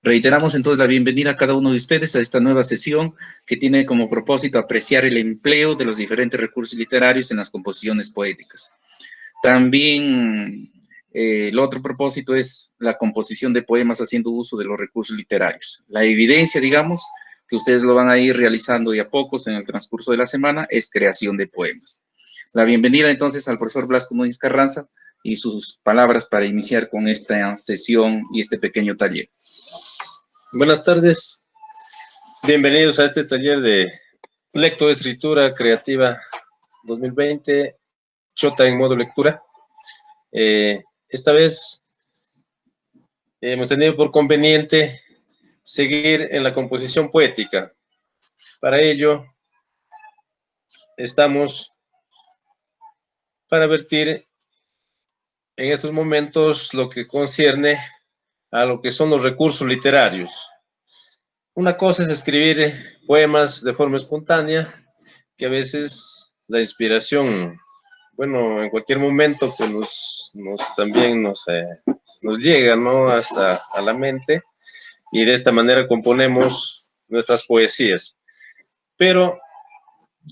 Reiteramos entonces la bienvenida a cada uno de ustedes a esta nueva sesión que tiene como propósito apreciar el empleo de los diferentes recursos literarios en las composiciones poéticas. También el otro propósito es la composición de poemas haciendo uso de los recursos literarios. La evidencia, digamos, que ustedes lo van a ir realizando de a pocos en el transcurso de la semana, es creación de poemas. La bienvenida entonces al profesor Blasco Núñez Carranza y sus palabras para iniciar con esta sesión y este pequeño taller. Buenas tardes, bienvenidos a este taller de lectoescritura creativa 2020, Chota en modo lectura. Esta vez hemos tenido por conveniente seguir en la composición poética. Para ello, estamos para vertir en estos momentos lo que concierne a lo que son los recursos literarios. Una cosa es escribir poemas de forma espontánea, que a veces la inspiración, bueno, en cualquier momento pues también nos llega, ¿no?, hasta a la mente, y de esta manera componemos nuestras poesías. Pero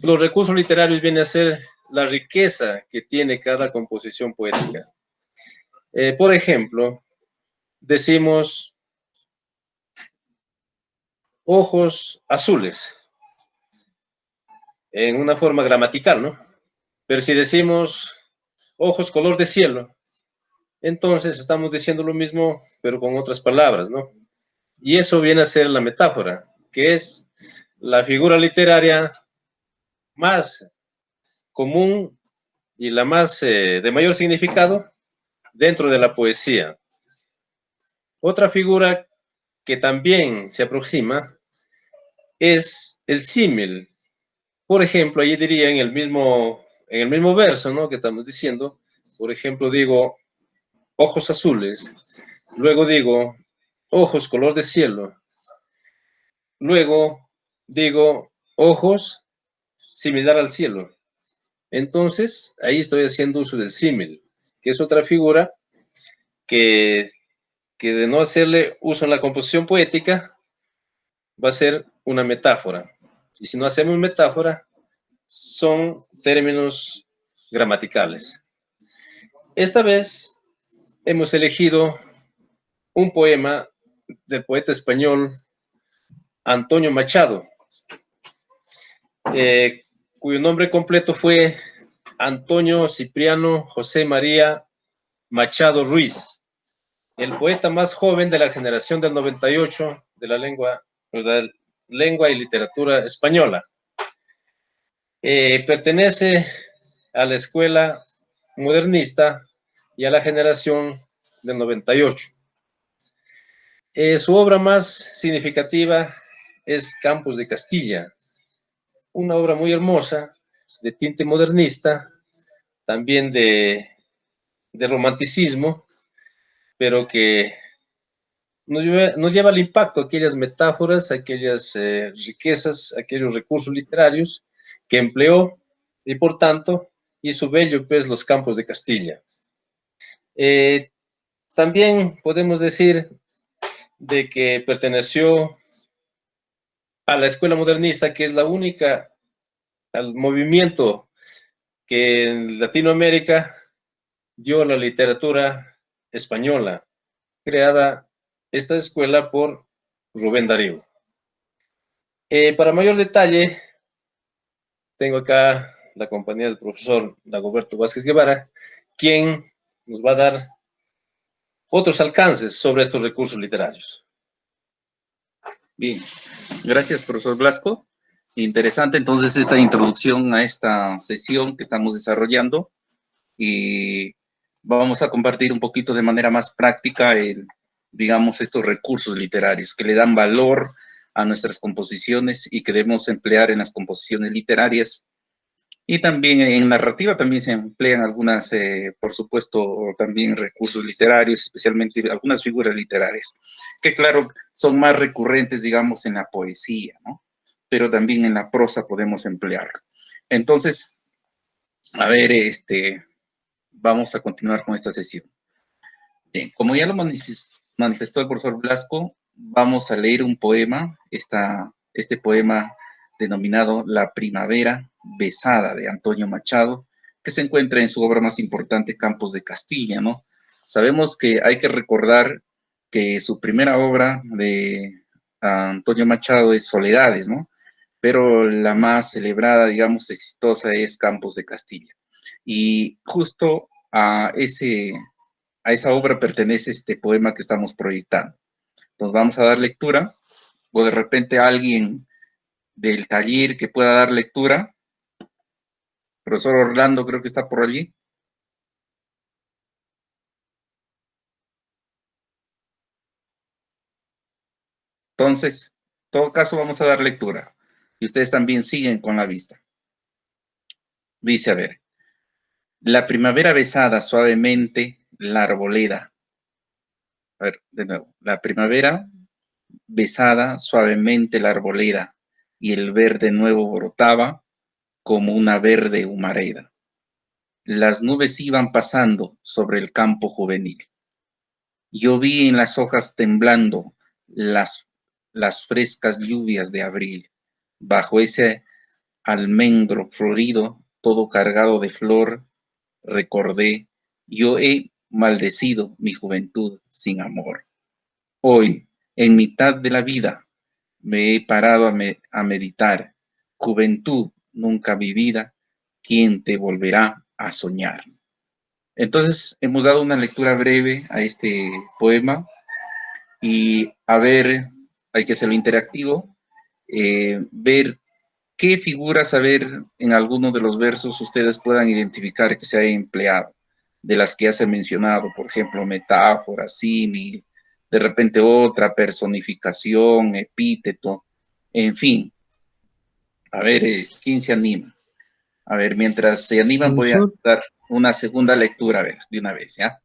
los recursos literarios vienen a ser la riqueza que tiene cada composición poética. Por ejemplo, decimos ojos azules, en una forma gramatical, ¿no? Pero si decimos ojos color de cielo, entonces estamos diciendo lo mismo, pero con otras palabras, ¿no? Y eso viene a ser la metáfora, que es la figura literaria más común y la más de mayor significado dentro de la poesía. Otra figura que también se aproxima es el símil. Por ejemplo, ahí diría en el mismo verso, ¿no?, que estamos diciendo, por ejemplo, digo ojos azules, luego digo ojos color de cielo, luego digo ojos similar al cielo. Entonces, ahí estoy haciendo uso del símil, que es otra figura que de no hacerle uso en la composición poética, va a ser una metáfora. Y si no hacemos metáfora, son términos gramaticales. Esta vez hemos elegido un poema del poeta español Antonio Machado, cuyo nombre completo fue Antonio Cipriano José María Machado Ruiz, el poeta más joven de la generación del 98 de la lengua y literatura española. Pertenece a la escuela modernista y a la generación del 98. Su obra más significativa es Campos de Castilla, una obra muy hermosa, de tinte modernista, también de romanticismo, pero que nos lleva al impacto, aquellas metáforas, aquellas riquezas, aquellos recursos literarios que empleó y por tanto hizo bello pues los Campos de Castilla. También podemos decir de que perteneció a la escuela modernista, que es la única, al movimiento que en Latinoamérica dio la literatura española, creada esta escuela por Rubén Darío. Para mayor detalle, tengo acá la compañía del profesor Dagoberto Vázquez Guevara, quien nos va a dar otros alcances sobre estos recursos literarios. Bien, gracias, profesor Blasco. Interesante entonces esta introducción a esta sesión que estamos desarrollando y vamos a compartir un poquito de manera más práctica, digamos, estos recursos literarios que le dan valor a nuestras composiciones y que debemos emplear en las composiciones literarias. Y también en narrativa también se emplean algunas, por supuesto, también recursos literarios, especialmente algunas figuras literarias, que claro, son más recurrentes, digamos, en la poesía, ¿no? Pero también en la prosa podemos emplear. Entonces, a ver, vamos a continuar con esta sesión. Bien, como ya lo manifestó el profesor Blasco, vamos a leer un poema, este poema denominado La Primavera Besada de Antonio Machado, que se encuentra en su obra más importante, Campos de Castilla, ¿no? Sabemos que hay que recordar que su primera obra de Antonio Machado es Soledades, ¿no? Pero la más celebrada, digamos, exitosa es Campos de Castilla. Y justo a esa obra pertenece este poema que estamos proyectando. Entonces vamos a dar lectura, o de repente alguien del taller que pueda dar lectura. Profesor Orlando creo que está por allí. Entonces, en todo caso vamos a dar lectura. Y ustedes también siguen con la vista. Dice, a ver, la primavera besada suavemente la arboleda. A ver, de nuevo, la primavera besada suavemente la arboleda, y el verde nuevo brotaba como una verde humareda. Las nubes iban pasando sobre el campo juvenil. Yo vi en las hojas temblando las frescas lluvias de abril. Bajo ese almendro florido, todo cargado de flor, recordé, yo he maldecido mi juventud sin amor. Hoy, en mitad de la vida, me he parado a meditar. Juventud nunca vivida, ¿quién te volverá a soñar? Entonces, hemos dado una lectura breve a este poema y a ver, hay que hacerlo interactivo, ver qué figuras, a ver, en alguno de los versos ustedes puedan identificar que se haya empleado, de las que ya se ha mencionado, por ejemplo, metáfora, símil, de repente otra personificación, epíteto, en fin. A ver, ¿quién se anima? A ver, mientras se animan voy a Profesor, dar una segunda lectura, a ver, de una vez, ¿ya? La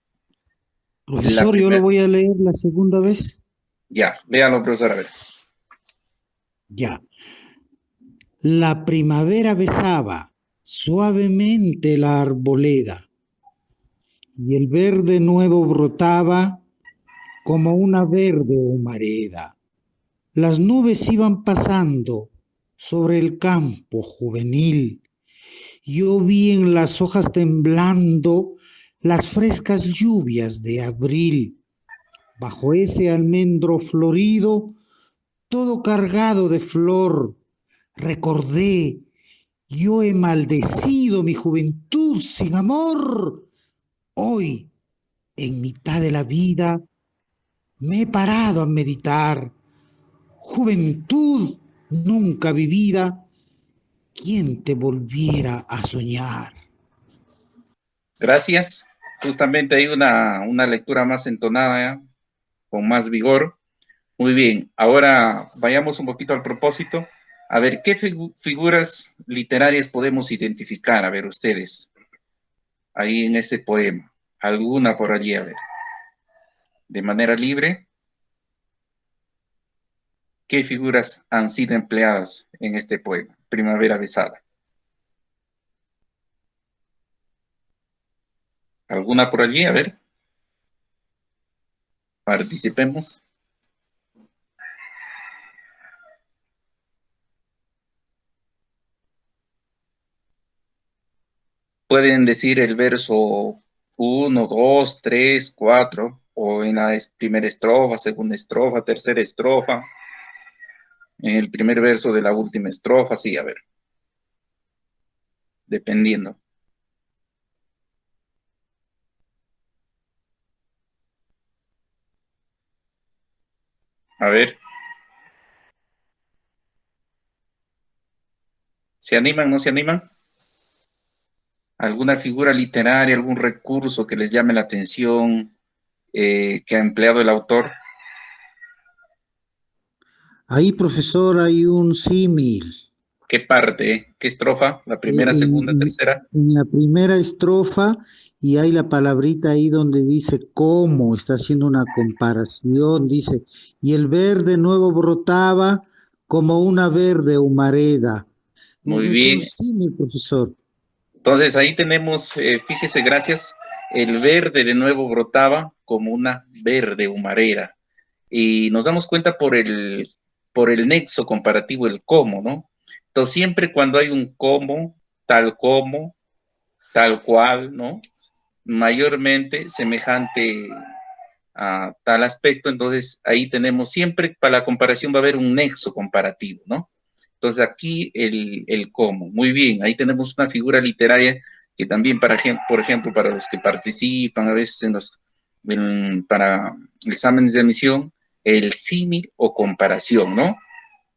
profesor, yo lo primera, voy a leer la segunda vez. ya, léalo, profesor, a ver. Ya. La primavera besaba suavemente la arboleda y el verde nuevo brotaba como una verde humareda. Las nubes iban pasando sobre el campo juvenil. Yo vi en las hojas temblando las frescas lluvias de abril. Bajo ese almendro florido, todo cargado de flor, recordé, yo he maldecido mi juventud sin amor. Hoy, en mitad de la vida, me he parado a meditar. Juventud nunca vivida, ¿quién te volviera a soñar? Gracias. Justamente hay una lectura más entonada, ¿ya? Con más vigor. Muy bien, ahora vayamos un poquito al propósito. A ver, ¿qué figuras literarias podemos identificar? A ver, ustedes, ahí en ese poema. Alguna por allí, a ver. De manera libre, ¿qué figuras han sido empleadas en este poema? Primavera besada. ¿Alguna por allí? A ver, participemos. Pueden decir el verso 1, 2, 3, 4, o en la primera estrofa, segunda estrofa, tercera estrofa, en el primer verso de la última estrofa, sí, a ver, dependiendo. A ver, ¿se animan, no se animan? ¿Alguna figura literaria, algún recurso que les llame la atención que ha empleado el autor? Ahí, profesor, hay un símil. ¿Qué parte? ¿Qué estrofa? ¿La primera, segunda, En, tercera? en la primera estrofa y hay la palabrita ahí donde dice cómo, está haciendo una comparación, dice, y el verde nuevo brotaba como una verde humareda. Muy Es un bien. símil, profesor. Entonces ahí tenemos, fíjese, gracias, el verde de nuevo brotaba como una verde humareda. y nos damos cuenta por el nexo comparativo, el cómo, ¿no? Entonces, siempre cuando hay un como, tal cual, ¿no? Mayormente semejante a tal aspecto, entonces ahí tenemos siempre, para la comparación va a haber un nexo comparativo, ¿no? Entonces aquí el cómo, muy bien, ahí tenemos una figura literaria que también, por ejemplo, para los que participan a veces para exámenes de admisión, el símil o comparación, ¿no?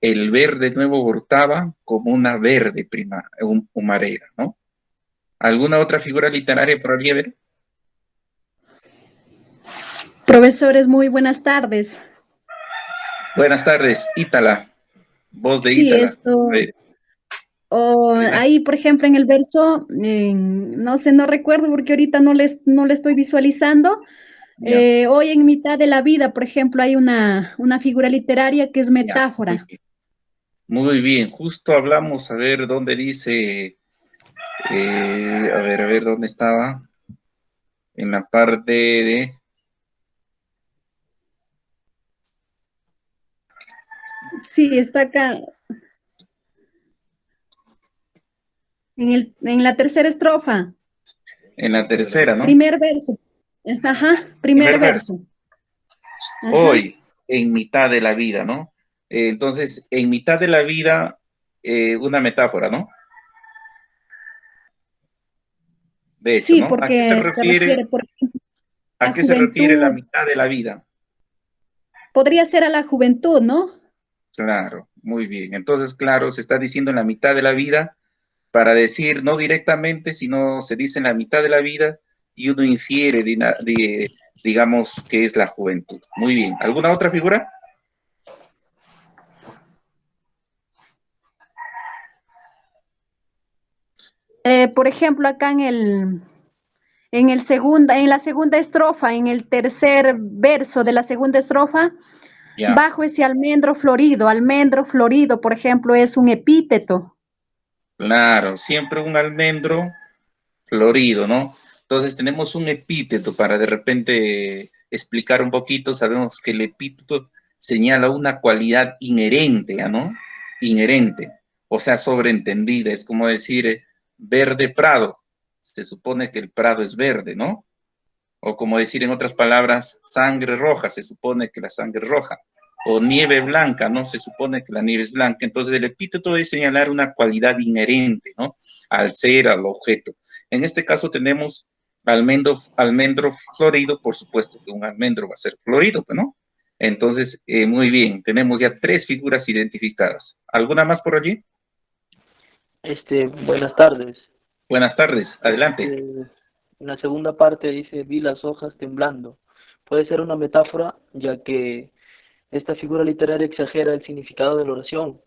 El verde nuevo brotaba como una verde humareda, ¿no? ¿Alguna otra figura literaria por ahí, a ver? Profesores, muy buenas tardes. Buenas tardes, Ítala, voz de Sí, Ítala. esto, Adelante. ahí, por ejemplo, en el verso, no sé, no recuerdo porque ahorita no le estoy visualizando. Ya. Hoy en mitad de la vida, por ejemplo, hay una figura literaria que es Ya, muy metáfora. bien. Muy bien, justo hablamos, a ver dónde dice, a ver dónde estaba, en la parte de, Sí, está acá, en la tercera estrofa, en la tercera, ¿no? primer verso. Ajá, primer Primer verso, verso. Ajá. hoy, en mitad de la vida, ¿no? Entonces, en mitad de la vida, una metáfora, ¿no? De hecho, Sí, ¿no? ¿A qué se porque se refiere, refiere, por ejemplo, a a la qué se refiere la juventud. mitad de la vida? Podría ser a la juventud, ¿no? Claro, muy bien. Entonces, claro, se está diciendo en la mitad de la vida, para decir no directamente, sino se dice en la mitad de la vida y uno infiere, digamos, que es la juventud. Muy bien. ¿Alguna otra figura? Por ejemplo, acá en la segunda estrofa, en el tercer verso de la segunda estrofa, Ya, bajo ese almendro florido, por ejemplo, es un epíteto. claro, siempre un almendro florido, ¿no? Entonces tenemos un epíteto para de repente explicar un poquito. Sabemos que el epíteto señala una cualidad inherente, ¿no? Inherente, o sea, sobreentendida. Es como decir verde prado. Se supone que el prado es verde, ¿no? O como decir en otras palabras, sangre roja, se supone que la sangre es roja. O nieve blanca, ¿no? Se supone que la nieve es blanca. Entonces el epíteto es señalar una cualidad inherente, ¿no? Al ser, al objeto. En este caso tenemos almendro florido, por supuesto que un almendro va a ser florido, ¿no? Entonces, muy bien, tenemos ya 3 figuras identificadas. ¿Alguna más por allí? Buenas tardes. Buenas tardes, adelante. En la segunda parte dice, vi las hojas temblando. Puede ser una metáfora, ya que esta figura literaria exagera el significado de la oración.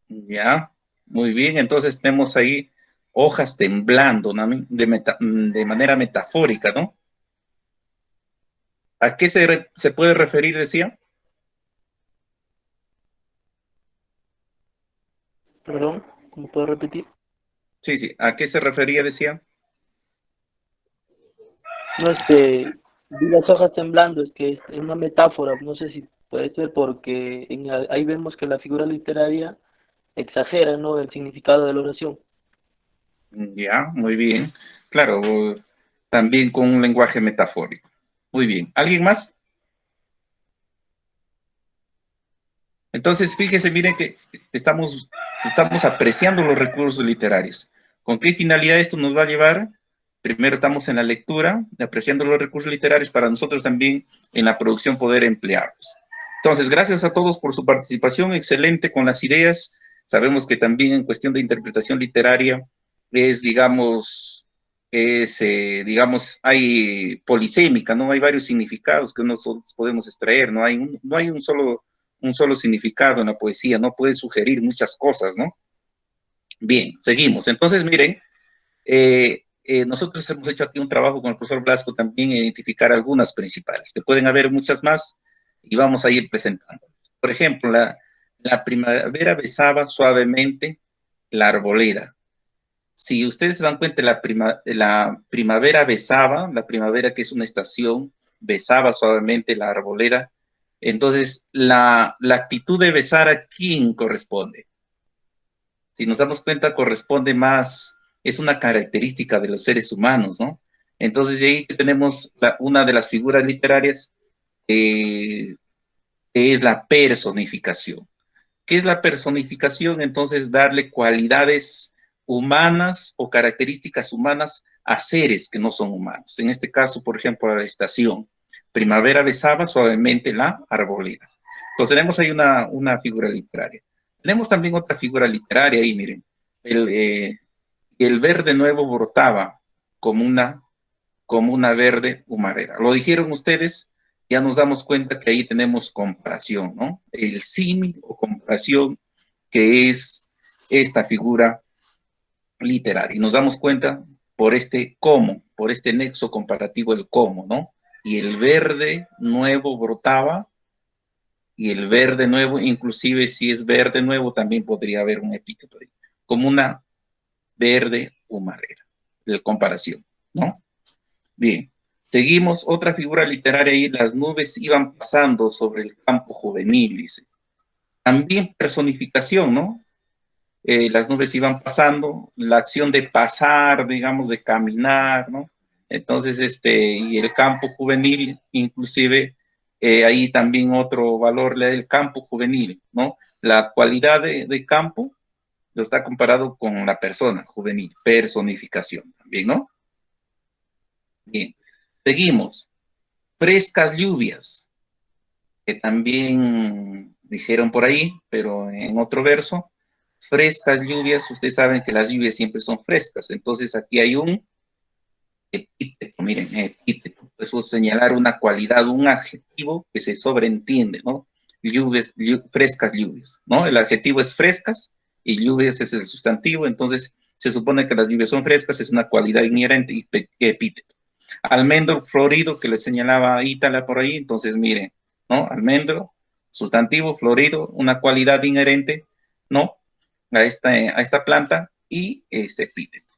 Ya, muy bien. Entonces tenemos ahí hojas temblando, ¿no? De manera metafórica, ¿no? ¿A qué se puede referir, decía? Perdón, ¿cómo puedo repetir? Sí, sí. ¿A qué se refería, decía? No, vi las hojas temblando, es que es una metáfora, no sé si puede ser porque ahí vemos que la figura literaria exagera, ¿no?, el significado de la oración. Ya, muy bien. Claro, también con un lenguaje metafórico. Muy bien. ¿Alguien más? Entonces, fíjese, miren que estamos apreciando los recursos literarios. ¿Con qué finalidad esto nos va a llevar? Primero estamos en la lectura, apreciando los recursos literarios para nosotros también en la producción poder emplearlos. Entonces, gracias a todos por su participación, excelente con las ideas. Sabemos que también en cuestión de interpretación literaria digamos, hay polisémica, ¿no? Hay varios significados que nosotros podemos extraer, no hay un solo significado en la poesía, no puede sugerir muchas cosas, ¿no? Bien, seguimos. Entonces, miren, nosotros hemos hecho aquí un trabajo con el profesor Blasco también identificar algunas principales, que pueden haber muchas más y vamos a ir presentando. Por ejemplo, la primavera besaba suavemente la arboleda. Si ustedes se dan cuenta, la primavera besaba, la primavera que es una estación, besaba suavemente la arboleda. Entonces, la actitud de besar, ¿a quién corresponde? Si nos damos cuenta, corresponde más, es una característica de los seres humanos, ¿no? Entonces, de ahí que tenemos una de las figuras literarias, que es la personificación. ¿Qué es la personificación? Entonces, darle cualidades humanas o características humanas a seres que no son humanos. En este caso, por ejemplo, la estación. Primavera besaba suavemente la arboleda. Entonces, tenemos ahí una figura literaria. Tenemos también otra figura literaria ahí, miren. El verde nuevo brotaba como una verde humareda. Lo dijeron ustedes, ya nos damos cuenta que ahí tenemos comparación, ¿no? El símil o comparación, que es esta figura literaria. Y nos damos cuenta por este cómo, por este nexo comparativo, el cómo, ¿no? Y el verde nuevo brotaba, y el verde nuevo, inclusive si es verde nuevo, también podría haber un epíteto ahí, como una verde humareda, de comparación, ¿no? Bien, seguimos, otra figura literaria ahí, las nubes iban pasando sobre el campo juvenil, dice. También personificación, ¿no? Las nubes iban pasando, la acción de pasar, digamos, de caminar, ¿no? Entonces, y el campo juvenil, inclusive, ahí también otro valor le da el campo juvenil, ¿no? La cualidad de campo lo está comparado con la persona juvenil, personificación también, ¿no? Bien, seguimos. Frescas lluvias, que también dijeron por ahí, pero en otro verso. Frescas lluvias, ustedes saben que las lluvias siempre son frescas, entonces aquí hay un epíteto, miren, epíteto, eso es señalar una cualidad, un adjetivo que se sobreentiende, ¿no? Lluvias, frescas lluvias, ¿no? El adjetivo es frescas y lluvias es el sustantivo, entonces se supone que las lluvias son frescas, es una cualidad inherente y epíteto. Almendro florido, que le señalaba Ítala por ahí, entonces miren, ¿no? Almendro, sustantivo, florido, una cualidad inherente, ¿no? A esta planta, y este epíteto.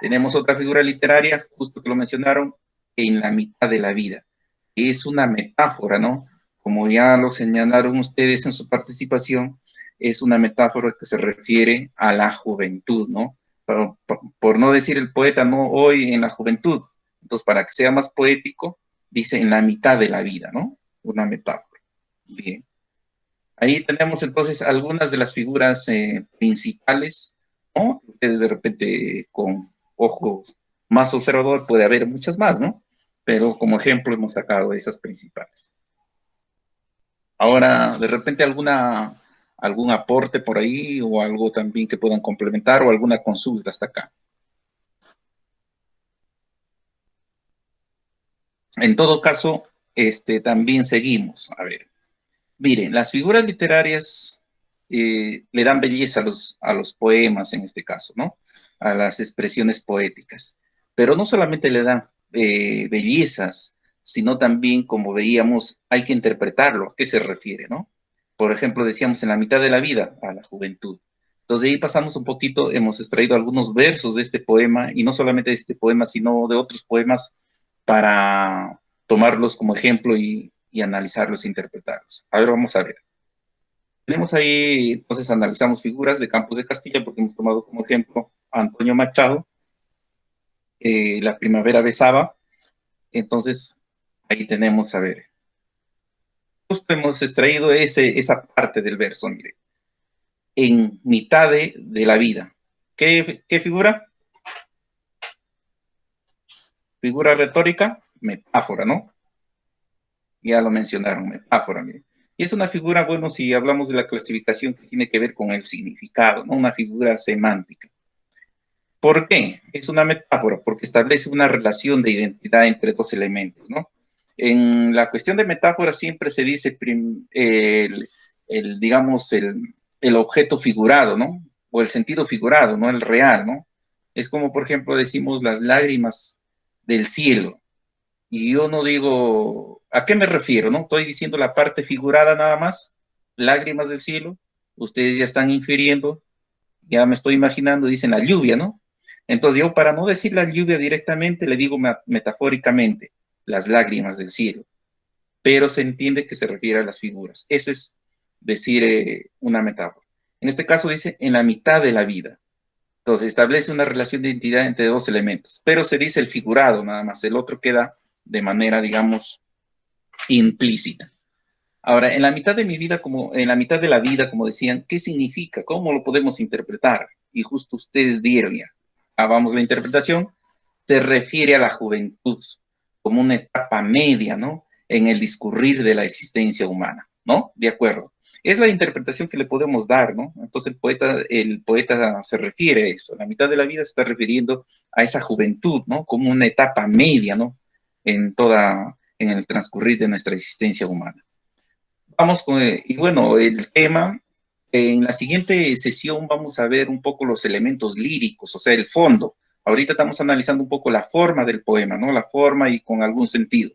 Tenemos otra figura literaria, justo que lo mencionaron, en la mitad de la vida. Es una metáfora, ¿no? Como ya lo señalaron ustedes en su participación, es una metáfora que se refiere a la juventud, ¿no? Por no decir el poeta, no hoy en la juventud. Entonces, para que sea más poético, dice en la mitad de la vida, ¿no? Una metáfora. Bien. Ahí tenemos entonces algunas de las figuras principales, ¿no? Ustedes de repente con ojo más observador puede haber muchas más, ¿no? Pero como ejemplo hemos sacado esas principales. Ahora, de repente algún aporte por ahí o algo también que puedan complementar o alguna consulta hasta acá. En todo caso, también seguimos. A ver, miren, las figuras literarias le dan belleza a los poemas en este caso, ¿no? A las expresiones poéticas. Pero no solamente le dan bellezas, sino también, como veíamos, hay que interpretarlo. ¿A qué se refiere, no? Por ejemplo, decíamos en la mitad de la vida, a la juventud. Entonces, de ahí pasamos un poquito, hemos extraído algunos versos de este poema, y no solamente de este poema, sino de otros poemas, para tomarlos como ejemplo y analizarlos e interpretarlos. A ver, vamos a ver. Tenemos ahí, entonces analizamos figuras de Campos de Castilla, porque hemos tomado como ejemplo a Antonio Machado, La primavera besaba. Entonces, ahí tenemos, a ver, justo hemos extraído esa parte del verso, mire, en mitad de la vida. ¿Qué figura? Figura retórica, metáfora, ¿no? Ya lo mencionaron, metáfora, mire. Y es una figura, bueno, si hablamos de la clasificación que tiene que ver con el significado, ¿no? Una figura semántica. ¿Por qué? Es una metáfora, porque establece una relación de identidad entre dos elementos, ¿no? En la cuestión de metáfora siempre se dice digamos, el objeto figurado, ¿no? O el sentido figurado, no el real, ¿no? Es como, por ejemplo, decimos las lágrimas del cielo. Y yo no digo, ¿a qué me refiero, no? Estoy diciendo la parte figurada nada más, lágrimas del cielo. Ustedes ya están infiriendo, ya me estoy imaginando, dicen la lluvia, ¿no? Entonces yo, para no decir la lluvia directamente, le digo metafóricamente, las lágrimas del cielo, pero se entiende que se refiere a las figuras. Eso es decir una metáfora. En este caso dice en la mitad de la vida. Entonces establece una relación de identidad entre dos elementos, pero se dice el figurado nada más, el otro queda de manera, digamos, implícita. Ahora, en la mitad de mi vida, como en la mitad de la vida, como decían, ¿qué significa? ¿Cómo lo podemos interpretar? Y justo ustedes dieron ya. Vamos, la interpretación se refiere a la juventud como una etapa media, ¿no? En el discurrir de la existencia humana, ¿no? De acuerdo. Es la interpretación que le podemos dar, ¿no? Entonces el poeta se refiere a eso. La mitad de la vida se está refiriendo a esa juventud, ¿no? Como una etapa media, ¿no? En el transcurrir de nuestra existencia humana. Vamos con, y bueno, el tema, en la siguiente sesión vamos a ver un poco los elementos líricos, o sea, el fondo. Ahorita estamos analizando un poco la forma del poema, ¿no? La forma y con algún sentido.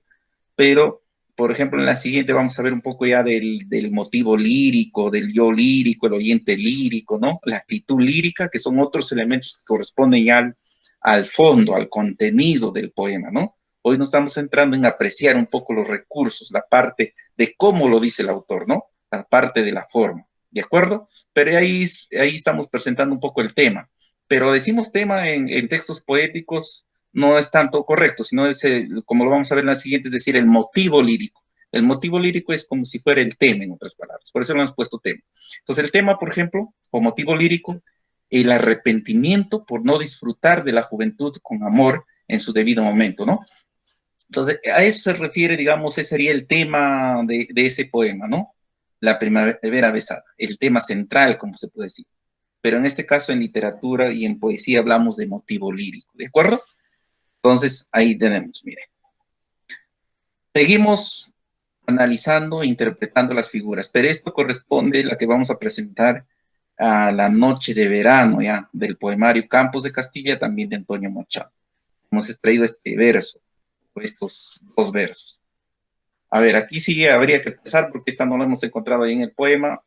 Pero, por ejemplo, en la siguiente vamos a ver un poco ya del motivo lírico, del yo lírico, el oyente lírico, ¿no? La actitud lírica, que son otros elementos que corresponden ya al fondo, al contenido del poema, ¿no? Hoy nos estamos centrando en apreciar un poco los recursos, la parte de cómo lo dice el autor, ¿no? La parte de la forma, ¿de acuerdo? Pero ahí estamos presentando un poco el tema. Pero decimos tema en textos poéticos no es tanto correcto, sino es, como lo vamos a ver en la siguiente, es decir, el motivo lírico. El motivo lírico es como si fuera el tema, en otras palabras. Por eso lo hemos puesto tema. Entonces, el tema, por ejemplo, o motivo lírico, el arrepentimiento por no disfrutar de la juventud con amor en su debido momento, ¿no? Entonces, a eso se refiere, digamos, ese sería el tema de ese poema, ¿no? La primavera besada, el tema central, como se puede decir. Pero en este caso, en literatura y en poesía, hablamos de motivo lírico, ¿de acuerdo? Entonces, ahí tenemos, mire. Seguimos analizando e interpretando las figuras, pero esto corresponde a la que vamos a presentar a la noche de verano, ya, del poemario Campos de Castilla, también de Antonio Machado. Hemos extraído este verso, estos dos versos. A ver, aquí sí habría que empezar porque esta no la hemos encontrado ahí en el poema.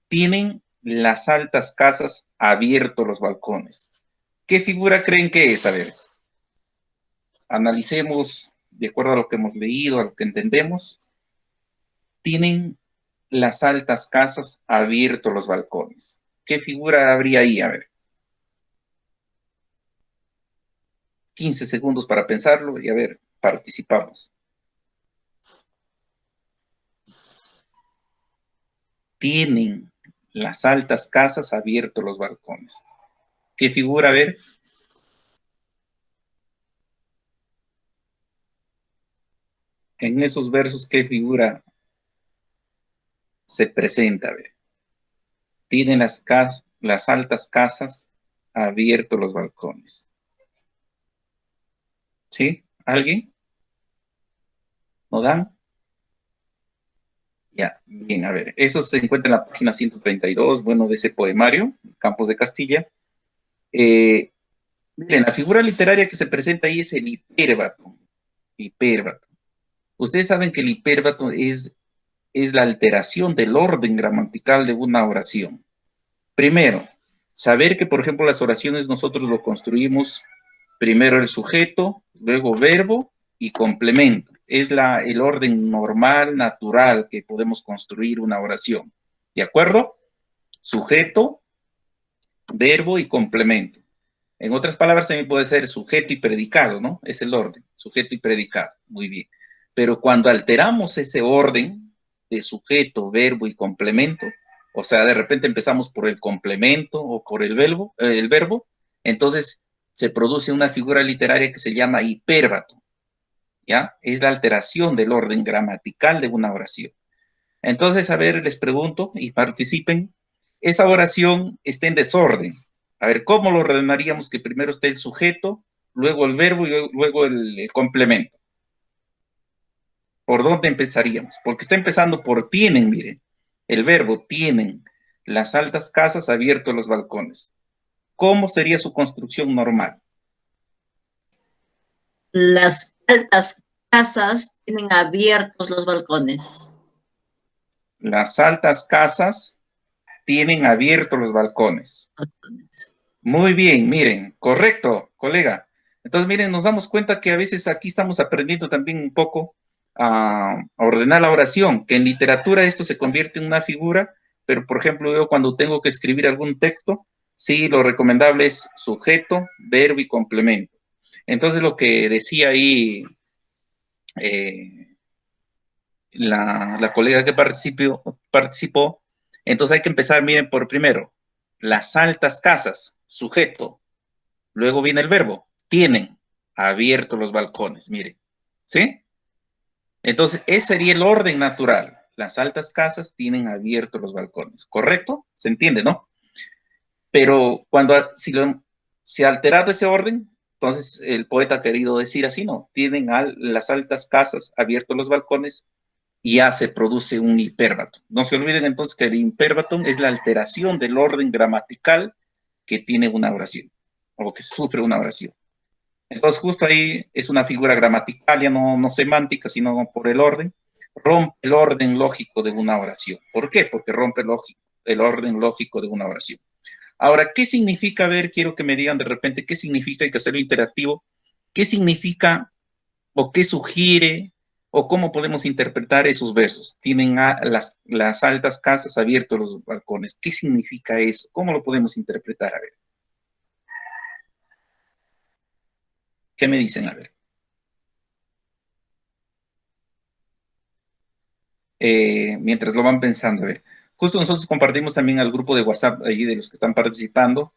Tienen las altas casas abiertos los balcones. ¿Qué figura creen que es? A ver, analicemos de acuerdo a lo que hemos leído, a lo que entendemos. Tienen las altas casas abiertos los balcones. ¿Qué figura habría ahí? A ver. 15 segundos para pensarlo y a ver, participamos. Tienen las altas casas abiertos los balcones. ¿Qué figura? A ver. En esos versos, ¿qué figura se presenta? A ver. Tienen las altas casas abiertos los balcones. ¿Sí? ¿Alguien? ¿No dan? Ya, bien, a ver. Esto se encuentra en la página 132, bueno, de ese poemario, Campos de Castilla. Miren, la figura literaria que se presenta ahí es el hipérbato. Hipérbato. Ustedes saben que el hipérbato es la alteración del orden gramatical de una oración. Primero, saber que, por ejemplo, las oraciones nosotros lo construimos primero el sujeto, luego verbo y complemento. Es el orden normal, natural que podemos construir una oración. ¿De acuerdo? Sujeto, verbo y complemento. En otras palabras, también puede ser sujeto y predicado, ¿no? Es el orden, sujeto y predicado. Muy bien. Pero cuando alteramos ese orden de sujeto, verbo y complemento, o sea, de repente empezamos por el complemento o por el verbo, entonces se produce una figura literaria que se llama hipérbato, ¿ya? Es la alteración del orden gramatical de una oración. Entonces, a ver, les pregunto y participen, esa oración está en desorden. A ver, ¿cómo lo ordenaríamos? Que primero esté el sujeto, luego el verbo y luego el complemento. ¿Por dónde empezaríamos? Porque está empezando por tienen, miren. El verbo tienen las altas casas abiertos los balcones. ¿Cómo sería su construcción normal? Las altas casas tienen abiertos los balcones. Las altas casas tienen abiertos los balcones. Muy bien, miren, correcto, colega. Entonces, miren, nos damos cuenta que a veces aquí estamos aprendiendo también un poco a ordenar la oración, que en literatura esto se convierte en una figura, pero por ejemplo, yo cuando tengo que escribir algún texto, sí, lo recomendable es sujeto, verbo y complemento. Entonces, lo que decía ahí la colega que participó, entonces hay que empezar, miren, por primero, las altas casas, sujeto, luego viene el verbo, tienen abiertos los balcones, miren, ¿sí? Entonces, ese sería el orden natural. Las altas casas tienen abiertos los balcones, ¿correcto? ¿Se entiende, no? Pero si ha alterado ese orden, entonces el poeta ha querido decir así, ¿no? Tienen las altas casas abiertos los balcones y ya se produce un imperbatum. No se olviden entonces que el imperbatum es la alteración del orden gramatical que tiene una oración, o que sufre una oración. Entonces, justo ahí es una figura gramatical, ya no semántica, sino por el orden. Rompe el orden lógico de una oración. ¿Por qué? Porque rompe el orden lógico de una oración. Ahora, ¿qué significa? A ver, quiero que me digan de repente qué significa, hay que hacerlo interactivo. ¿Qué significa o qué sugiere o cómo podemos interpretar esos versos? Tienen las altas casas abiertos los balcones. ¿Qué significa eso? ¿Cómo lo podemos interpretar? A ver, ¿qué me dicen? A ver. Mientras lo van pensando. A ver, justo nosotros compartimos también al grupo de WhatsApp ahí de los que están participando,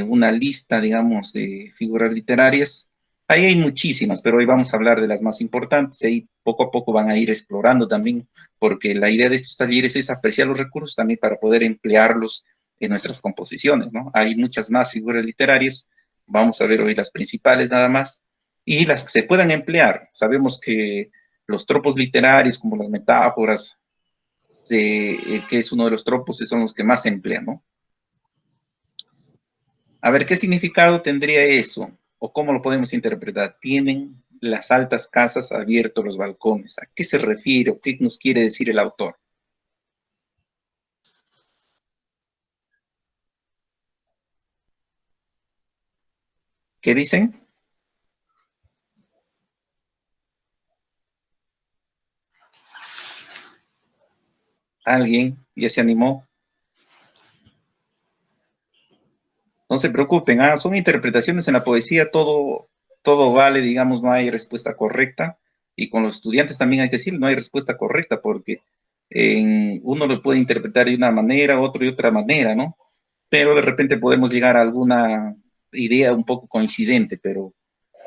una lista, digamos, de figuras literarias. Ahí hay muchísimas, pero hoy vamos a hablar de las más importantes. Ahí poco a poco van a ir explorando también, porque la idea de estos talleres es apreciar los recursos también para poder emplearlos en nuestras composiciones, ¿no? Hay muchas más figuras literarias. Vamos a ver hoy las principales nada más y las que se puedan emplear. Sabemos que los tropos literarios, como las metáforas, que es uno de los tropos, son los que más se emplean, ¿no? A ver, ¿qué significado tendría eso? ¿O cómo lo podemos interpretar? Tienen las altas casas abiertos los balcones. ¿A qué se refiere o qué nos quiere decir el autor? ¿Qué dicen? ¿Alguien ya se animó? No se preocupen, son interpretaciones en la poesía, todo vale, digamos, no hay respuesta correcta. Y con los estudiantes también hay que decir, no hay respuesta correcta, porque uno lo puede interpretar de una manera, otro de otra manera, ¿no? Pero de repente podemos llegar a alguna idea un poco coincidente, pero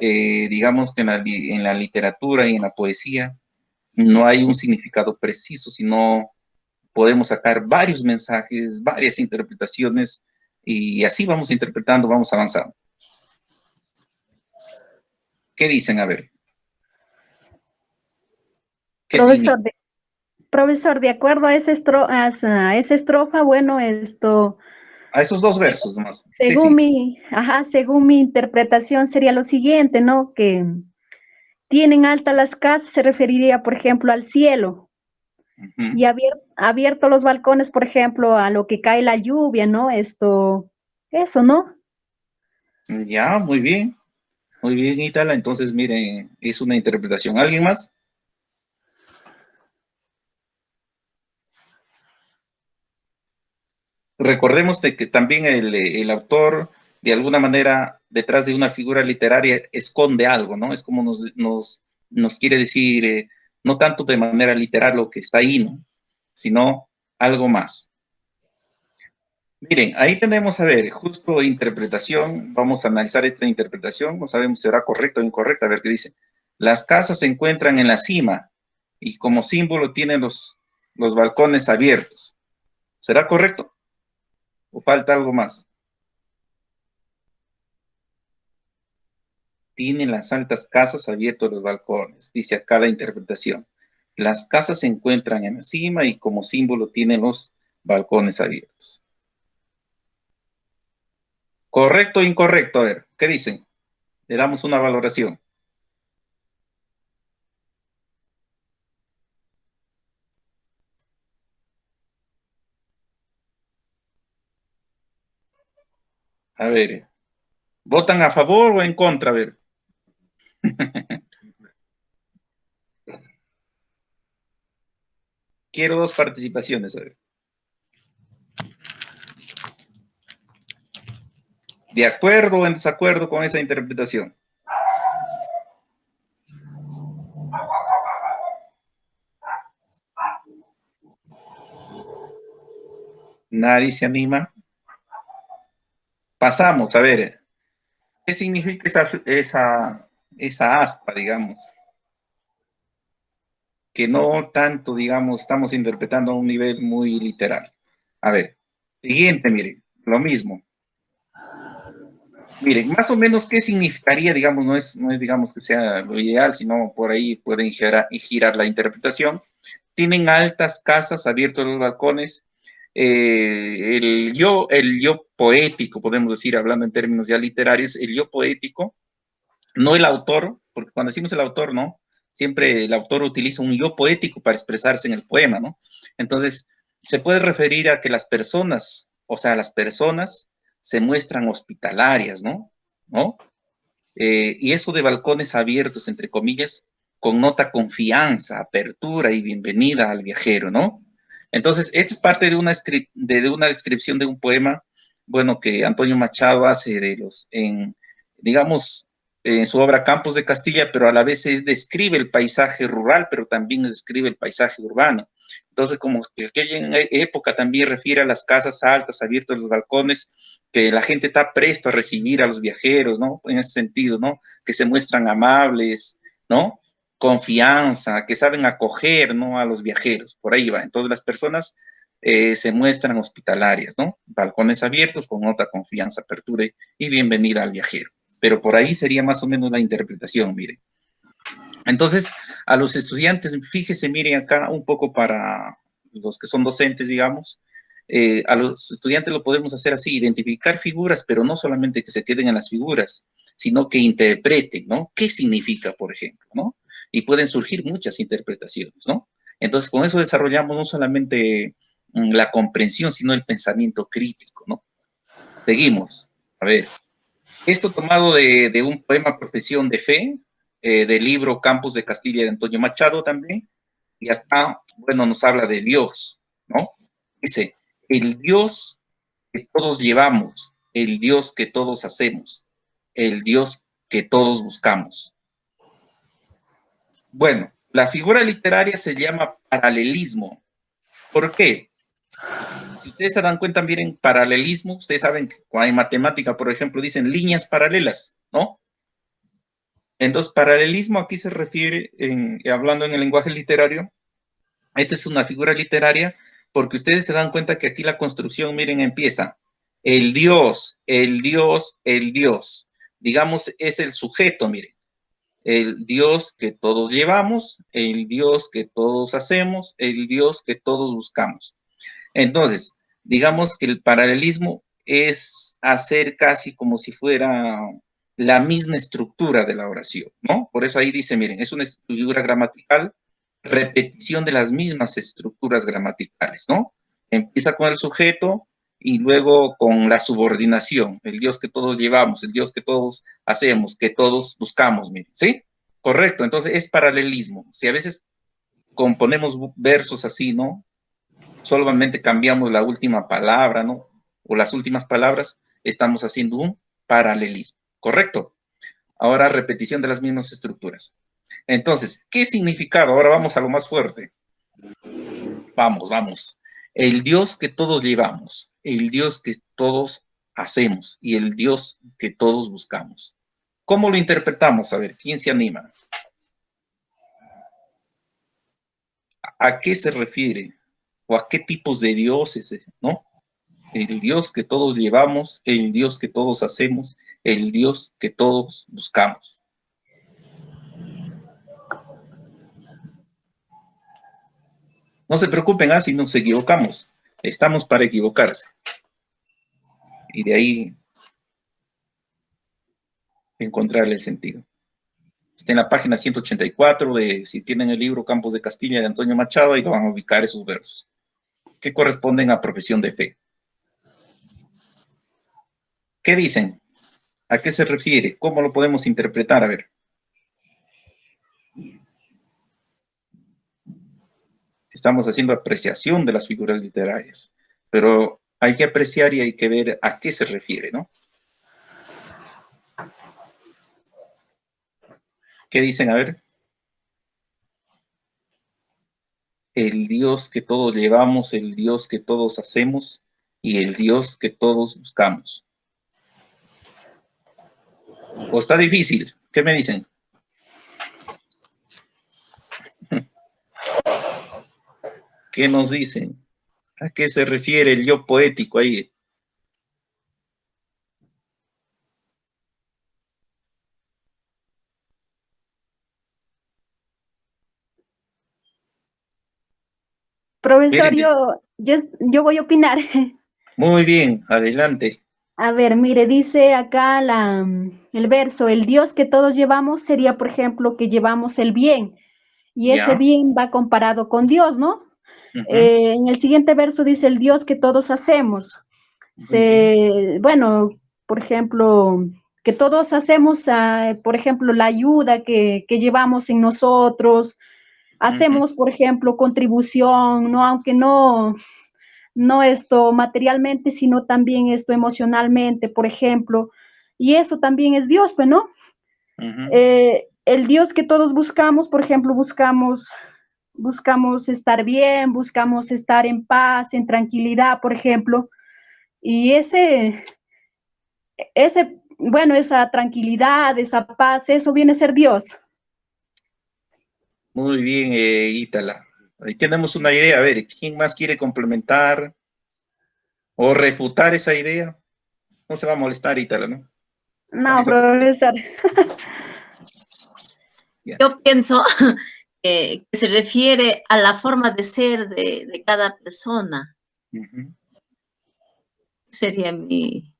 digamos que en la literatura y en la poesía no hay un significado preciso, sino podemos sacar varios mensajes, varias interpretaciones, y así vamos interpretando, vamos avanzando. ¿Qué dicen? A ver. ¿Qué Profesor, significa? profesor, de acuerdo a a esa estrofa, bueno, esto, A esos dos versos nomás. Sí, según sí. según mi interpretación sería lo siguiente, ¿no? Que tienen altas las casas, se referiría, por ejemplo, al cielo, y Ujú. abierto los balcones, por ejemplo, a lo que cae la lluvia, ¿no? Eso, ¿no? Ya, muy bien, Itala. Entonces, miren, es una interpretación. ¿Alguien más? Recordemos de que también el autor, de alguna manera, detrás de una figura literaria, esconde algo, ¿no? Es como nos quiere decir, no tanto de manera literal lo que está ahí, ¿no? Sino algo más. Miren, ahí tenemos, a ver, justo interpretación. Vamos a analizar esta interpretación. No sabemos si será correcta o incorrecta. A ver qué dice. Las casas se encuentran en la cima y como símbolo tienen los balcones abiertos. ¿Será correcto o falta algo más? Tienen las altas casas abiertos los balcones, dice acá la interpretación. Las casas se encuentran en la cima y como símbolo tienen los balcones abiertos. ¿Correcto o incorrecto? A ver, ¿qué dicen? Le damos una valoración. A ver, ¿votan a favor o en contra? A ver. Quiero 2 participaciones, a ver. ¿De acuerdo o en desacuerdo con esa interpretación? Nadie se anima. Pasamos, a ver. ¿Qué significa esa aspa, digamos? Que no tanto, digamos, estamos interpretando a un nivel muy literal. A ver, siguiente, miren, lo mismo. Miren, más o menos, ¿qué significaría, digamos, no es digamos, que sea lo ideal, sino por ahí pueden girar la interpretación? Tienen altas casas, abiertos los balcones, el yo poético, podemos decir, hablando en términos ya literarios, el yo poético, no el autor, porque cuando decimos el autor, ¿no? Siempre el autor utiliza un yo poético para expresarse en el poema, ¿no? Entonces, se puede referir a que las personas, o sea, las personas se muestran hospitalarias, ¿no? ¿No? Y eso de balcones abiertos, entre comillas, connota confianza, apertura y bienvenida al viajero, ¿no? Entonces, esta es parte de una descripción de un poema, bueno, que Antonio Machado hace digamos, en su obra Campos de Castilla, pero a la vez describe el paisaje rural, pero también describe el paisaje urbano. Entonces, como que aquella época también refiere a las casas altas, abiertos los balcones, que la gente está presto a recibir a los viajeros, ¿no? En ese sentido, ¿no? Que se muestran amables, ¿no? Confianza, que saben acoger, ¿no? A los viajeros, por ahí va. Entonces las personas se muestran hospitalarias, ¿no? Balcones abiertos con nota confianza, apertura y bienvenida al viajero. Pero por ahí sería más o menos la interpretación, miren. Entonces, a los estudiantes, fíjese, miren acá un poco para los que son docentes, digamos, a los estudiantes lo podemos hacer así, identificar figuras, pero no solamente que se queden en las figuras, sino que interpreten, ¿no? ¿Qué significa, por ejemplo, ¿no? Y pueden surgir muchas interpretaciones, ¿no? Entonces, con eso desarrollamos no solamente la comprensión, sino el pensamiento crítico, ¿no? Seguimos. A ver, esto tomado de un poema Profesión de Fe, del libro Campos de Castilla de Antonio Machado también, y acá, bueno, nos habla de Dios, ¿no? Dice, el Dios que todos llevamos, el Dios que todos hacemos, el Dios que todos buscamos. Bueno, la figura literaria se llama paralelismo. ¿Por qué? Si ustedes se dan cuenta, miren, paralelismo, ustedes saben que cuando hay matemática, por ejemplo, dicen líneas paralelas, ¿no? Entonces, paralelismo aquí se refiere, hablando en el lenguaje literario, esta es una figura literaria porque ustedes se dan cuenta que aquí la construcción, miren, empieza el Dios, el Dios, el Dios. Digamos, es el sujeto, miren. El Dios que todos llevamos, el Dios que todos hacemos, el Dios que todos buscamos. Entonces, digamos que el paralelismo es hacer casi como si fuera la misma estructura de la oración, ¿no? Por eso ahí dice, miren, es una estructura gramatical, repetición de las mismas estructuras gramaticales, ¿no? Empieza con el sujeto y luego con la subordinación, el Dios que todos llevamos, el Dios que todos hacemos, que todos buscamos, miren, ¿sí? Correcto, entonces es paralelismo. Si a veces componemos versos así, ¿no? Solamente cambiamos la última palabra, ¿no? O las últimas palabras, estamos haciendo un paralelismo, ¿correcto? Ahora repetición de las mismas estructuras. Entonces, ¿qué significado? Ahora vamos a lo más fuerte. Vamos, vamos. El Dios que todos llevamos, el Dios que todos hacemos y el Dios que todos buscamos. ¿Cómo lo interpretamos? A ver, ¿quién se anima? ¿A qué se refiere? ¿O a qué tipos de dioses, no? El Dios que todos llevamos, el Dios que todos hacemos, el Dios que todos buscamos. No se preocupen, si nos equivocamos. Estamos para equivocarse. Y de ahí encontrarle el sentido. Está en la página 184 si tienen el libro Campos de Castilla de Antonio Machado, ahí lo van a ubicar esos versos, que corresponden a profesión de fe. ¿Qué dicen? ¿A qué se refiere? ¿Cómo lo podemos interpretar? A ver. Estamos haciendo apreciación de las figuras literarias, pero hay que apreciar y hay que ver a qué se refiere, ¿no? ¿Qué dicen? A ver. El Dios que todos llevamos, el Dios que todos hacemos y el Dios que todos buscamos. ¿O está difícil? ¿Qué me dicen? ¿Qué nos dicen? ¿A qué se refiere el yo poético ahí? Profesor, Miren, yo voy a opinar. muy bien, adelante. A ver, mire, dice acá el verso, el Dios que todos llevamos sería, por ejemplo, que llevamos el bien, y ese Ya. bien va comparado con Dios, ¿no? Ujú, En el siguiente verso dice el Dios que todos hacemos. muy bien. Bueno, por ejemplo, que todos hacemos, por ejemplo, la ayuda que llevamos en nosotros, Ujú, hacemos, por ejemplo, contribución, ¿no? Aunque no esto materialmente, sino también esto emocionalmente, por ejemplo, y eso también es Dios, pues, ¿no? ujú. El Dios que todos buscamos, por ejemplo, buscamos estar bien, buscamos estar en paz, en tranquilidad, por ejemplo, y bueno, esa tranquilidad, esa paz, eso viene a ser Dios. Muy bien, Ítala. Ahí tenemos una idea. A ver, ¿quién más quiere complementar o refutar esa idea? No se va a molestar, Ítala, ¿no? No, Vamos a probar. profesor. Ya. Yo pienso que se refiere a la forma de ser de cada persona. Ujú. Sería Muy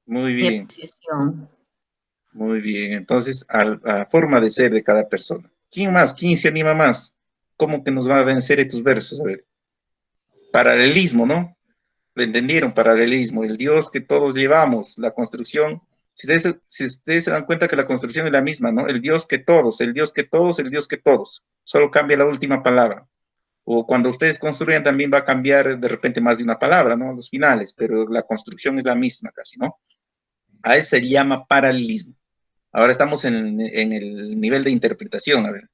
mi bien, apreciación. muy bien. Entonces, a la forma de ser de cada persona. ¿Quién más? ¿Quién se anima más? ¿Cómo que nos va a vencer estos versos? A ver. Paralelismo, ¿no? ¿Lo entendieron? Paralelismo. El Dios que todos llevamos, la construcción. Si ustedes se dan cuenta que la construcción es la misma, ¿no? El Dios que todos, el Dios que todos, el Dios que todos. Solo cambia la última palabra. O cuando ustedes construyen también va a cambiar de repente más de una palabra, ¿no? Los finales, pero la construcción es la misma casi, ¿no? A eso se llama paralelismo. Ahora estamos en el nivel de interpretación, a ver.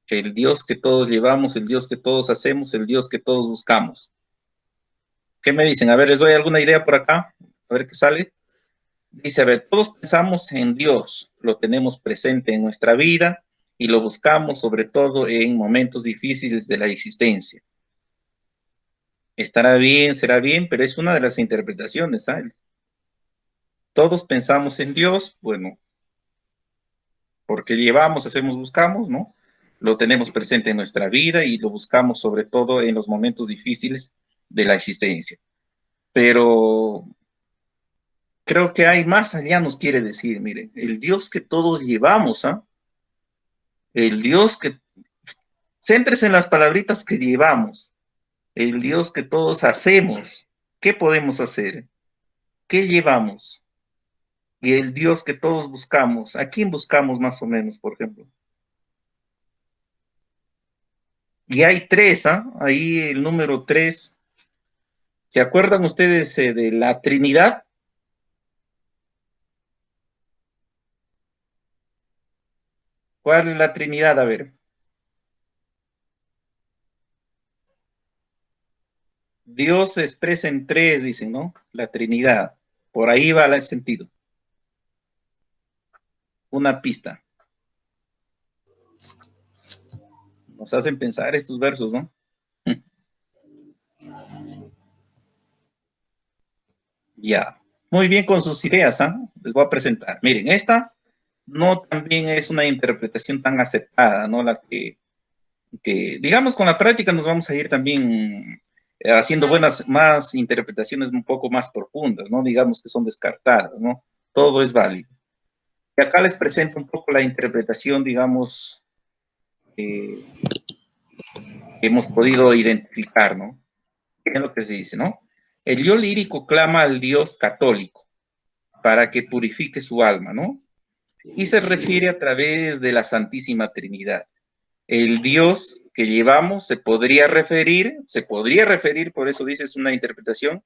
El Dios que todos llevamos, el Dios que todos hacemos, el Dios que todos buscamos. ¿Qué me dicen? A ver, les doy alguna idea por acá, a ver qué sale. Dice, a ver, todos pensamos en Dios, lo tenemos presente en nuestra vida y lo buscamos sobre todo en momentos difíciles de la existencia. Estará bien, será bien, pero es una de las interpretaciones, ¿sabes? Todos pensamos en Dios, bueno, porque llevamos, hacemos, buscamos, ¿no? Lo tenemos presente en nuestra vida y lo buscamos sobre todo en los momentos difíciles de la existencia. Pero creo que hay más allá, nos quiere decir, miren, el Dios que todos llevamos, ¿ah? El Dios que, céntrese en las palabritas que llevamos, el Dios que todos hacemos. ¿Qué podemos hacer? ¿Qué llevamos? Y el Dios que todos buscamos. ¿A quién buscamos más o menos, por ejemplo? Y hay tres, ¿ah? Ahí el número tres. ¿Se acuerdan ustedes de la Trinidad? ¿Cuál es la Trinidad? A ver. Dios se expresa en tres, dicen, ¿no? La Trinidad. Por ahí va el sentido. Una pista. Nos hacen pensar estos versos, ¿no? Ya. Muy bien con sus ideas, ¿ah? Les voy a presentar. Miren, esta no también es una interpretación tan aceptada, ¿no? La que, digamos, con la práctica nos vamos a ir también haciendo buenas, más interpretaciones un poco más profundas, ¿no? Digamos que son descartadas, ¿no? Todo es válido. Y acá les presento un poco la interpretación, digamos, que hemos podido identificar, ¿no? ¿Qué es lo que se dice, no? El yo lírico clama al Dios católico para que purifique su alma, ¿no? Y se refiere a través de la Santísima Trinidad. El Dios que llevamos se podría referir, por eso dices una interpretación,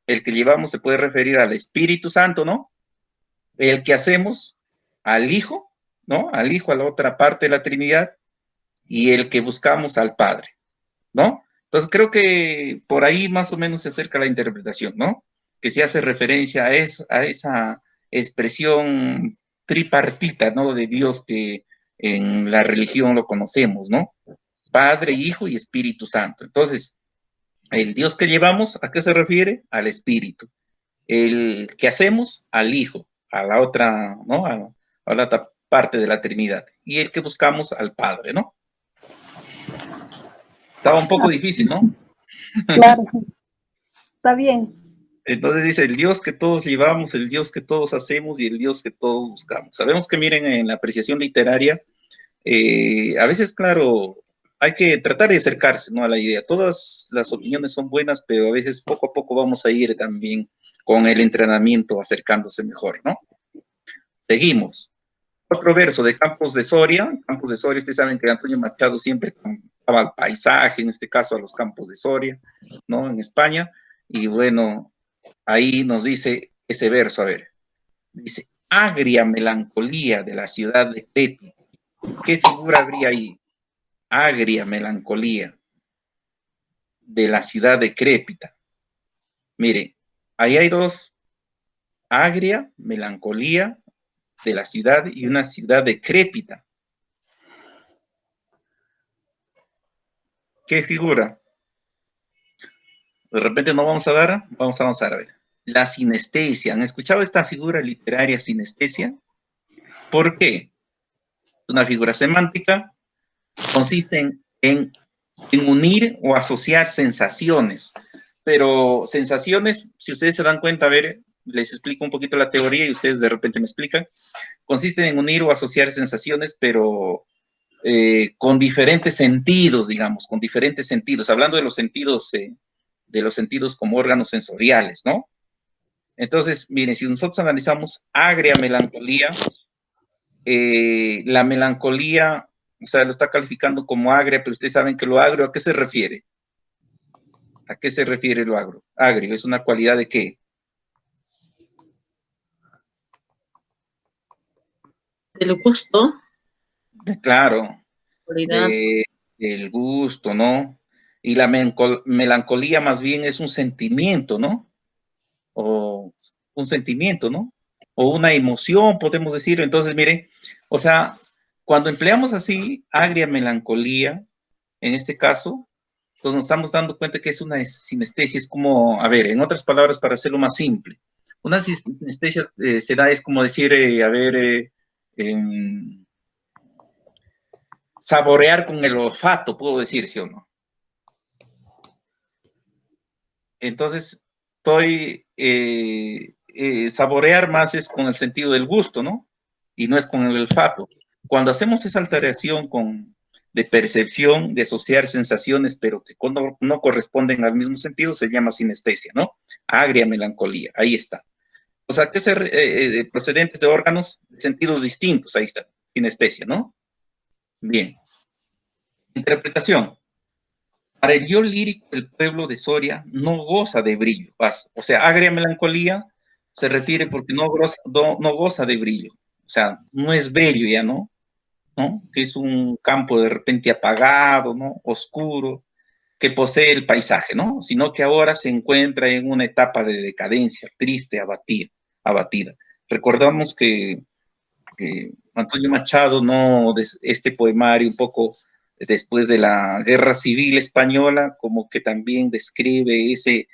el que llevamos se puede referir al Espíritu Santo, ¿no? El que hacemos al Hijo, ¿no? Al Hijo, a la otra parte de la Trinidad, y el que buscamos al Padre, ¿no? Entonces creo que por ahí más o menos se acerca la interpretación, ¿no? Que se hace referencia a esa expresión tripartita, ¿no? De Dios que en la religión lo conocemos, ¿no? Padre, Hijo y Espíritu Santo. Entonces, el Dios que llevamos, ¿a qué se refiere? Al Espíritu. El que hacemos, al Hijo, a la otra, ¿no? A la otra parte de la Trinidad. Y el que buscamos, al Padre, ¿no? Estaba un poco difícil, ¿no? Claro, está bien. Entonces dice, el Dios que todos llevamos, el Dios que todos hacemos y el Dios que todos buscamos. Sabemos que, miren, en la apreciación literaria, a veces, claro, hay que tratar de acercarse, ¿no? A la idea. Todas las opiniones son buenas, pero a veces poco a poco vamos a ir también con el entrenamiento acercándose mejor, ¿no? Seguimos. Otro verso de Campos de Soria. Campos de Soria, ustedes saben que Antonio Machado siempre contaba al paisaje, en este caso a los Campos de Soria, ¿no? En España. Y bueno, ahí nos dice ese verso, a ver, dice, agria melancolía de la ciudad de Creta. ¿Qué figura habría ahí? Agria melancolía de la ciudad decrépita. Mire, ahí hay dos, agria melancolía de la ciudad y una ciudad decrépita. ¿Qué figura? De repente no vamos a dar, vamos a avanzar a ver. La sinestesia. ¿Han escuchado esta figura literaria sinestesia? ¿Por qué? Es una figura semántica, consiste en unir o asociar sensaciones, pero sensaciones, si ustedes se dan cuenta, a ver, les explico un poquito la teoría y ustedes de repente me explican, consisten en unir o asociar sensaciones, pero con diferentes sentidos, digamos, con diferentes sentidos, hablando de los sentidos como órganos sensoriales, ¿no? Entonces, miren, si nosotros analizamos agria melancolía, la melancolía, o sea, lo está calificando como agria, pero ustedes saben que lo agrio, ¿a qué se refiere? ¿A qué se refiere lo agrio? Agrio, ¿es una cualidad de qué? Del gusto, Claro, cualidad. del gusto, ¿no? Y la melancolía más bien es un sentimiento, ¿no? O un sentimiento, ¿no? O una emoción, podemos decir. Entonces, miren, o sea, cuando empleamos así, agria melancolía, en este caso, entonces nos estamos dando cuenta que es una sinestesia, es como, a ver, en otras palabras, para hacerlo más simple, una sinestesia es como decir, a ver, saborear con el olfato, puedo decir, ¿sí o no? Entonces, saborear más es con el sentido del gusto, ¿no? Y no es con el olfato. Cuando hacemos esa alteración de percepción, de asociar sensaciones, pero que cuando no corresponden al mismo sentido, se llama sinestesia, ¿no? Agria melancolía, ahí está. O sea, que ser procedentes de órganos, de sentidos distintos, ahí está, sinestesia, ¿no? Bien. Interpretación. Para el yo lírico, el pueblo de Soria no goza de brillo. O sea, agria melancolía se refiere porque no goza de brillo. O sea, no es bello ya, ¿no? ¿No? Que es un campo de repente apagado, ¿no? Oscuro, que posee el paisaje, ¿no? Sino que ahora se encuentra en una etapa de decadencia, triste, abatida. Recordamos que Antonio Machado, ¿no? Este poemario un poco después de la Guerra Civil Española, como que también describe ese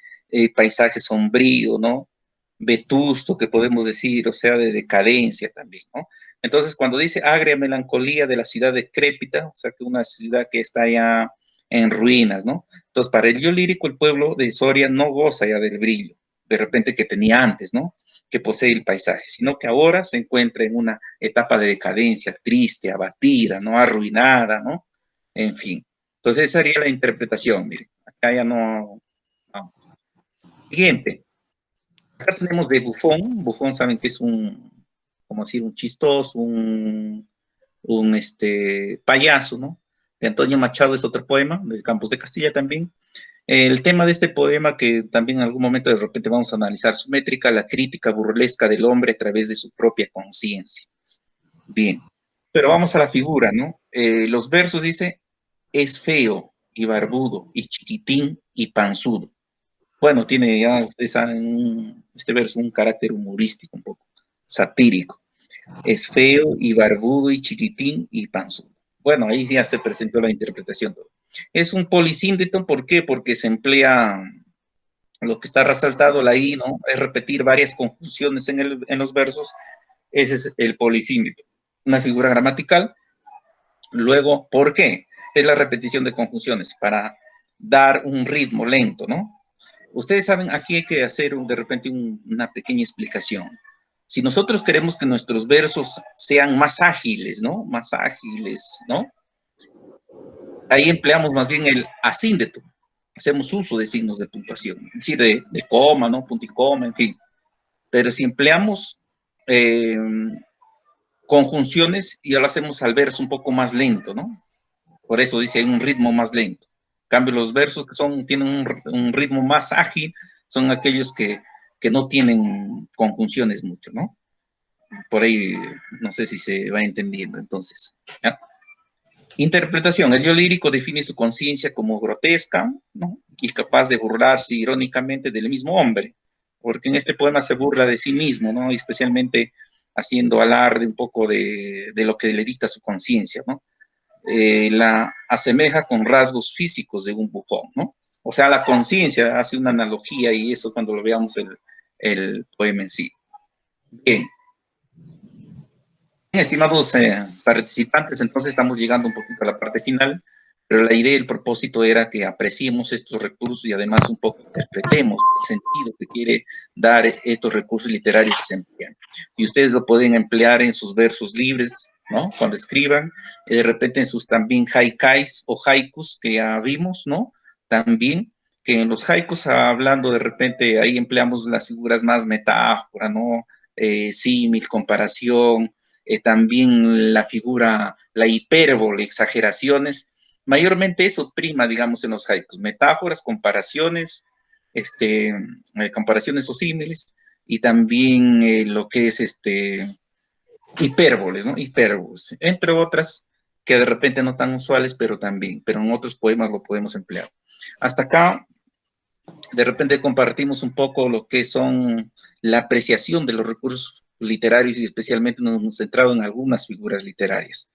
paisaje sombrío, ¿no? Vetusto, que podemos decir, o sea, de decadencia también, ¿no? Entonces, cuando dice agria melancolía de la ciudad decrépita, o sea, que una ciudad que está ya en ruinas, ¿no? Entonces, para el yo lírico, el pueblo de Soria no goza ya del brillo, de repente que tenía antes, ¿no? Que posee el paisaje, sino que ahora se encuentra en una etapa de decadencia, triste, abatida, ¿no? Arruinada, ¿no? En fin. Entonces, esta sería la interpretación, miren. Acá ya no. Vamos. Siguiente. Acá tenemos de Bufón. Bufón, saben que es como decir, un chistoso, un payaso, ¿no? de Antonio Machado, es otro poema, del Campos de Castilla también. El tema de este poema, que también en algún momento de repente vamos a analizar su métrica, la crítica burlesca del hombre a través de su propia conciencia. Bien, pero vamos a la figura, ¿no? Los versos dice, es feo y barbudo y chiquitín y panzudo. Bueno, tiene ya este verso un carácter humorístico, un poco satírico. Es feo y barbudo y chiquitín y panzudo. Bueno, ahí ya se presentó la interpretación. Es un polisíndeto, ¿por qué? Porque se emplea lo que está resaltado ahí, ¿no? Es repetir varias conjunciones en los versos. Ese es el polisíndeto. Una figura gramatical. Luego, ¿por qué? Es la repetición de conjunciones para dar un ritmo lento, ¿no? Ustedes saben, aquí hay que hacer de repente una pequeña explicación. Si nosotros queremos que nuestros versos sean más ágiles, ¿no? Más ágiles, ¿no? Ahí empleamos más bien el asíndeto. Hacemos uso de signos de puntuación, es decir, de coma, ¿no? Punto y coma, en fin. Pero si empleamos conjunciones, ya lo hacemos al verso un poco más lento, ¿no? Por eso dice, hay un ritmo más lento. En cambio, los versos que tienen un ritmo más ágil son aquellos que no tienen conjunciones mucho, ¿no? Por ahí, no sé si se va entendiendo, entonces. ¿Ya? Interpretación. El yo lírico define su conciencia como grotesca, ¿no? Y capaz de burlarse irónicamente del mismo hombre, porque en este poema se burla de sí mismo, ¿no? Y especialmente haciendo alarde un poco de lo que le dicta su conciencia, ¿no? La asemeja con rasgos físicos de un bufón, ¿no? O sea, la conciencia hace una analogía y eso cuando lo veamos el poema en sí. Bien. Estimados participantes, entonces estamos llegando un poquito a la parte final, pero la idea y el propósito era que apreciemos estos recursos y además un poco interpretemos el sentido que quiere dar estos recursos literarios que se emplean. Y ustedes lo pueden emplear en sus versos libres, ¿no? Cuando escriban, de repente en sus también haikais o haikus que ya vimos, ¿no? También que en los haikus, hablando de repente, ahí empleamos las figuras más metáfora, ¿no? Símil, comparación, también la figura, la hipérbole, exageraciones, mayormente eso prima, digamos, en los haikus, metáforas, comparaciones, comparaciones o símiles, y también lo que es hipérboles, ¿no? Hipérboles, entre otras que de repente no tan usuales, pero también, pero en otros poemas lo podemos emplear. Hasta acá, de repente compartimos un poco lo que son la apreciación de los recursos literarios y especialmente nos hemos centrado en algunas figuras literarias.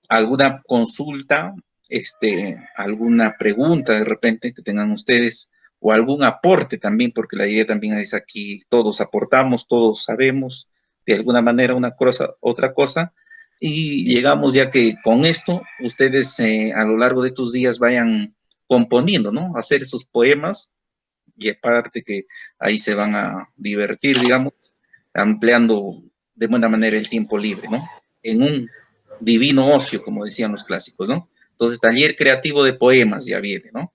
¿Alguna consulta, alguna pregunta de repente que tengan ustedes o algún aporte también? Porque la idea también es aquí, todos aportamos, todos sabemos de alguna manera una cosa, otra cosa, y llegamos ya que con esto ustedes a lo largo de estos días vayan componiendo, ¿no? Hacer esos poemas y aparte que ahí se van a divertir, digamos, ampliando de buena manera el tiempo libre, ¿no? En un divino ocio, como decían los clásicos, ¿no? Entonces, taller creativo de poemas ya viene, ¿no?